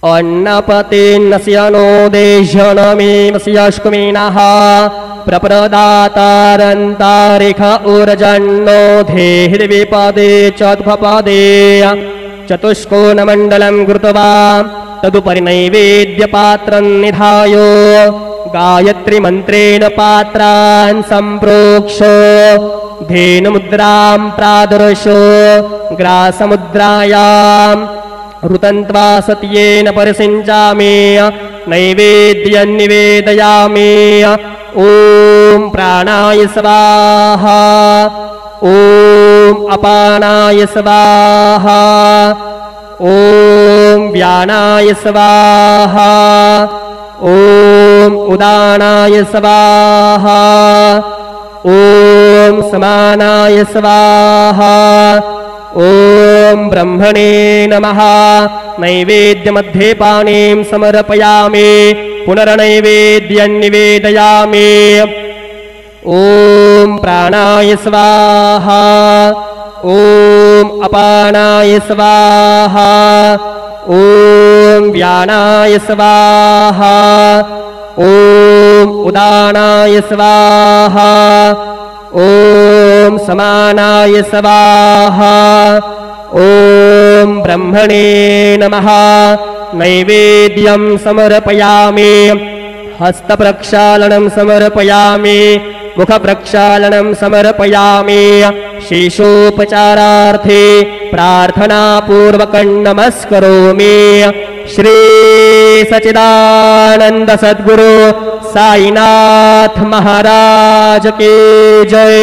अन्नपतिन्नस्य no देशनमीमस्यष्कुमिनः प्रप्रदातारन्तारिख ऊर्जन्नो धेर्विपदे चतुपदे चतुष्कोणमण्डलं कृत्वा तदुपरि नैवेद्यपात्रं निधाय गायत्रीमन्त्रेण पात्रान् सम्प्रोक्ष्य धेनुमुद्रां प्रादर्श्य ग्रासमुद्रायां ऋतन्त्वा सत्येन परिसिञ्चामि नैवेद्यं निवेदयामि। ॐ प्राणाय स्वाहा ॐ अपानाय स्वाहा ॐ व्यानाय स्वाहा ॐ उदानाय स्वाहा ॐ समानाय स्वाहा ॐ ब्रह्मणे नमः। नैवेद्यमध्ये पानीं समर्पयामि पुनर्नैवेद्यं निवेदयामि। ॐ प्राणाय स्वाहा ॐ अपानाय स्वाहा ॐ व्यानाय स्वाहा ॐ उदानाय स्वाहा ॐ समानाय स्वाहा ॐ ब्रह्मणे नमः। नैवेद्यं समर्पयामि हस्तप्रक्षालनं समर्पयामि मुखप्रक्षालनं समर्पयामि। शेषोपचारार्थे प्रार्थनापूर्वकं नमस्करोमि। श्री सच्चिदानंद सद्गुरु साईनाथ महाराज की जय।